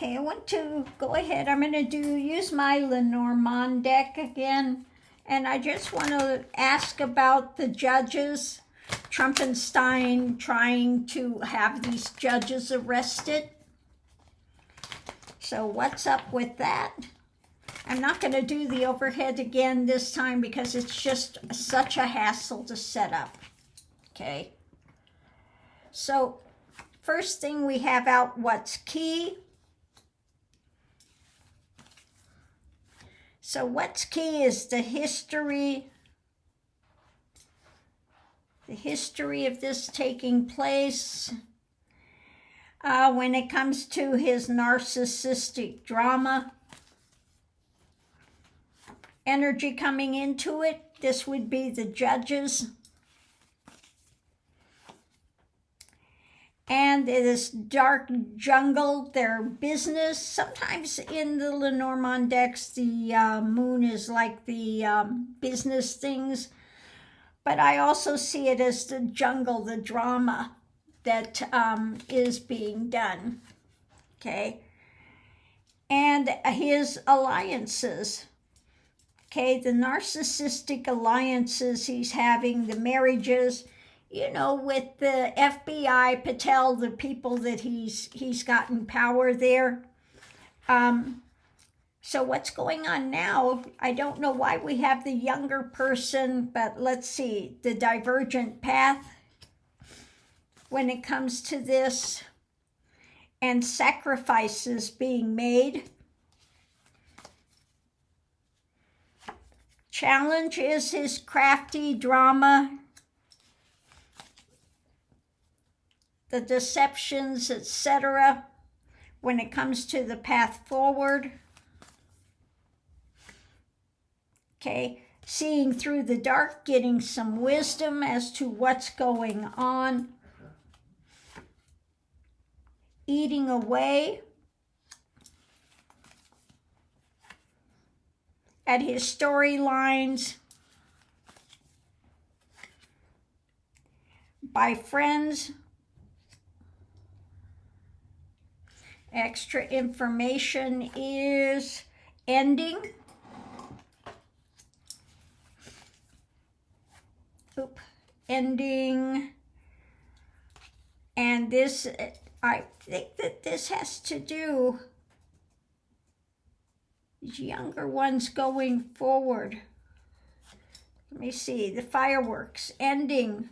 Okay, I want to go ahead. I'm going to use my Lenormand deck again. And I just want to ask about the judges. Trumpenstein trying to have these judges arrested. So what's up with that? I'm not going to do the overhead again this time because it's just such a hassle to set up. Okay. So first thing we have out, what's key? So what's key is the history of this taking place. When it comes to his narcissistic drama, energy coming into it, this would be the judges. And this dark jungle, their business. Sometimes in the Lenormand decks, the moon is like the business things. But I also see it as the jungle, the drama that is being done. Okay. And his alliances. Okay, the narcissistic alliances he's having, the marriages, you know, with the FBI, Patel, the people that he's gotten power there. So what's going on now? I don't know why we have the younger person, but let's see, the divergent path when it comes to this, and sacrifices being made. Challenge is his crafty drama, the deceptions, etc. when it comes to the path forward. Okay, seeing through the dark, getting some wisdom as to what's going on. Eating away at his storylines by friends. Extra information is ending. Ending. And this, I think that this has to do, these younger ones going forward. Let me see, the fireworks ending.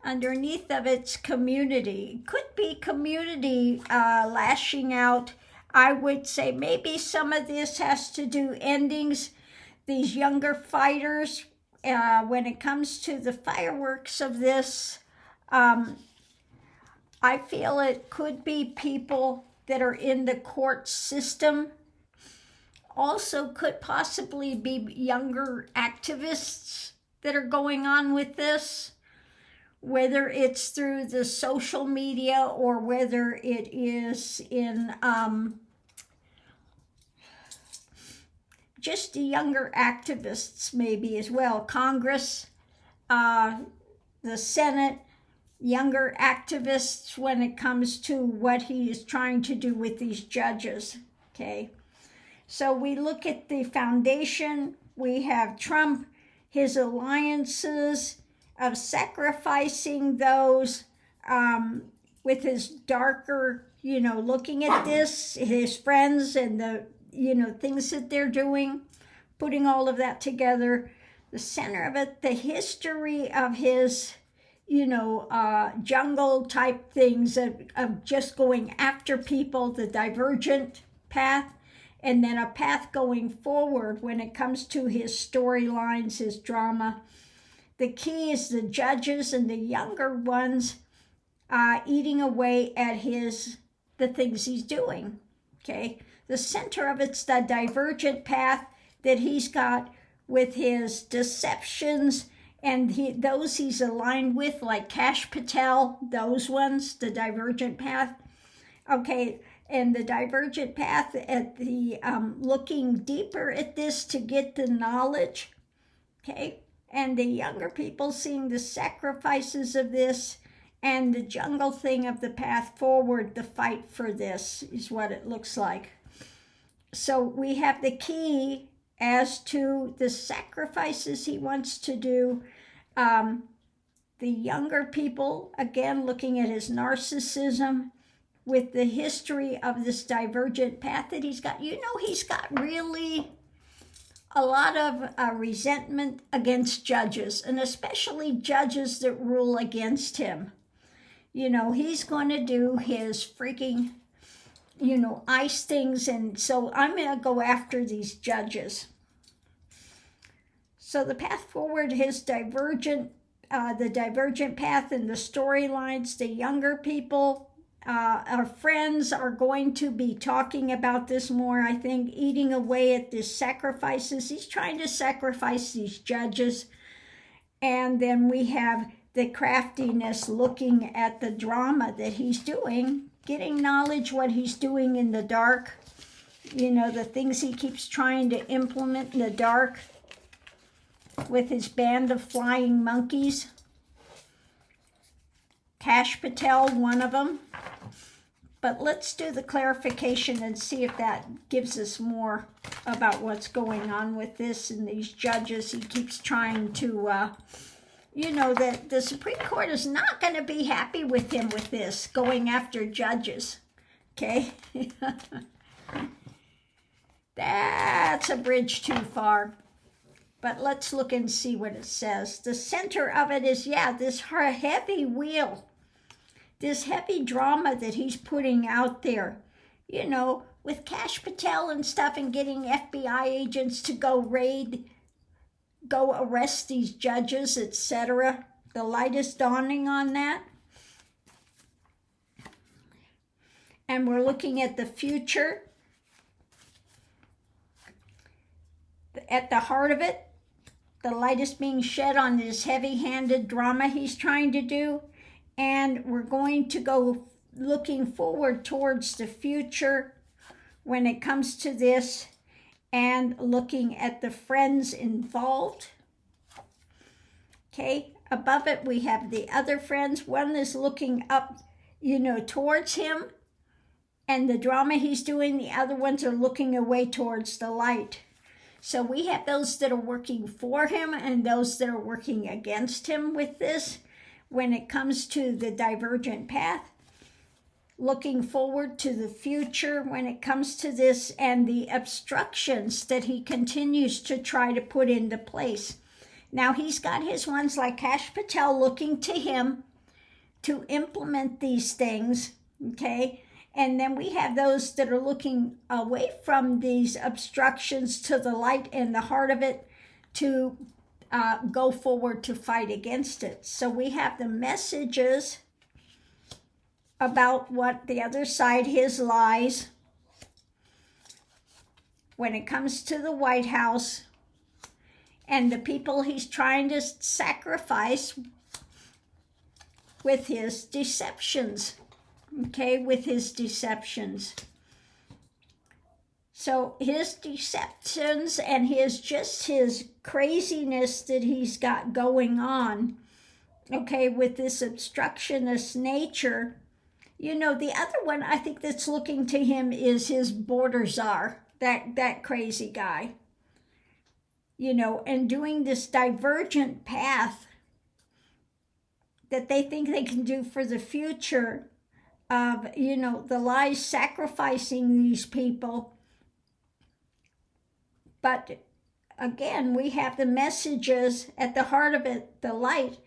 Underneath of its community. Could be community lashing out. I would say maybe some of this has to do endings. These younger fighters, when it comes to the fireworks of this, I feel it could be people that are in the court system. Also could possibly be younger activists that are going on with this, whether it's through the social media or whether it is in just the younger activists maybe as well. Congress, the Senate, younger activists when it comes to what he is trying to do with these judges, okay? So we look at the foundation. We have Trump, his alliances of sacrificing those with his darker, you know, looking at this, his friends and the, you know, things that they're doing, putting all of that together. The center of it, the history of his, you know, jungle type things of just going after people, the divergent path, and then a path going forward when it comes to his storylines, his drama. The key is the judges and the younger ones eating away at the things he's doing, okay? The center of it's the divergent path that he's got with his deceptions and those he's aligned with, like Cash Patel, those ones, the divergent path. Okay, and the divergent path at the looking deeper at this to get the knowledge, okay? and the younger people seeing the sacrifices of this, and the jungle thing of the path forward, the fight for this is what it looks like. So we have the key as to the sacrifices he wants to do. The younger people, again, looking at his narcissism with the history of this divergent path that he's got. You know, he's got really a lot of resentment against judges, and especially judges that rule against him. You know, he's going to do his freaking, you know, ice things, and so I'm going to go after these judges. So the path forward, his divergent, the divergent path and the storylines, the younger people, our friends are going to be talking about this more, I think, eating away at these sacrifices. He's trying to sacrifice these judges. And then we have the craftiness, looking at the drama that he's doing, getting knowledge what he's doing in the dark, you know, the things he keeps trying to implement in the dark with his band of flying monkeys. Cash Patel, one of them. But let's do the clarification and see if that gives us more about what's going on with this and these judges. He keeps trying to, you know, that the Supreme Court is not going to be happy with him with this, going after judges. Okay? That's a bridge too far. But let's look and see what it says. The center of it is, yeah, this heavy wheel, this heavy drama that he's putting out there, you know, with Cash Patel and stuff, and getting FBI agents to go arrest these judges, etc. The light is dawning on that. And we're looking at the future. At the heart of it, the light is being shed on this heavy-handed drama he's trying to do. And we're going to go looking forward towards the future when it comes to this, and looking at the friends involved. Okay, above it we have the other friends. One is looking up, you know, towards him and the drama he's doing. The other ones are looking away towards the light. So we have those that are working for him and those that are working against him with this when it comes to the divergent path. Looking forward to the future when it comes to this, and the obstructions that he continues to try to put into place. Now he's got his ones like Cash Patel looking to him to implement these things, okay? And then we have those that are looking away from these obstructions to the light and the heart of it to go forward to fight against it. So we have the messages about what the other side, his lies, when it comes to the White House and the people he's trying to sacrifice with his deceptions. Okay, with his deceptions. So his deceptions and his craziness that he's got going on, okay, with this obstructionist nature. You know, the other one I think that's looking to him is his border czar, that crazy guy. You know, and doing this divergent path that they think they can do for the future of, you know, the lies sacrificing these people. But again, we have the messages at the heart of it, the light,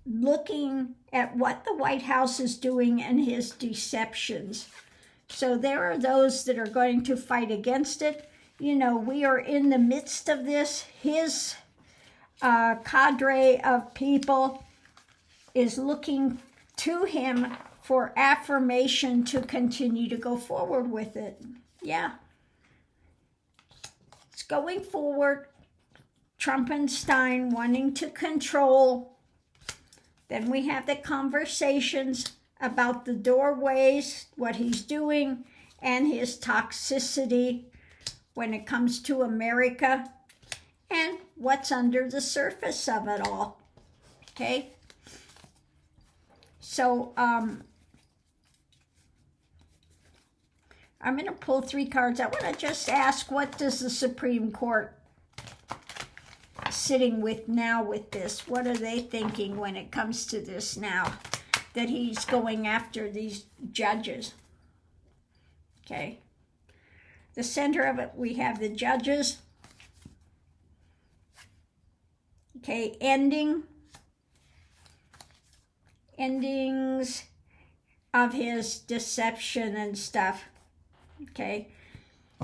looking at what the White House is doing and his deceptions. So there are those that are going to fight against it. You know, we are in the midst of this. His cadre of people is looking to him for affirmation to continue to go forward with it. Yeah. It's going forward. Trumpenstein wanting to control. Then we have the conversations about the doorways, what he's doing, and his toxicity when it comes to America. and what's under the surface of it all. Okay? So, I'm going to pull 3 cards. I want to just ask, what does the Supreme Court sitting with now with this? What are they thinking when it comes to this now, that he's going after these judges? Okay. The center of it, we have the judges. Okay, endings of his deception and stuff. Okay,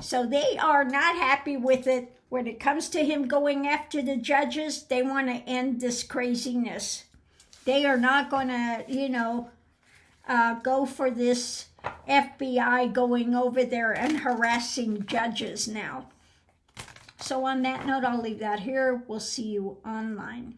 so they are not happy with it. When it comes to him going after the judges, they want to end this craziness. They are not going to, go for this FBI going over there and harassing judges now. So on that note, I'll leave that here. We'll see you online.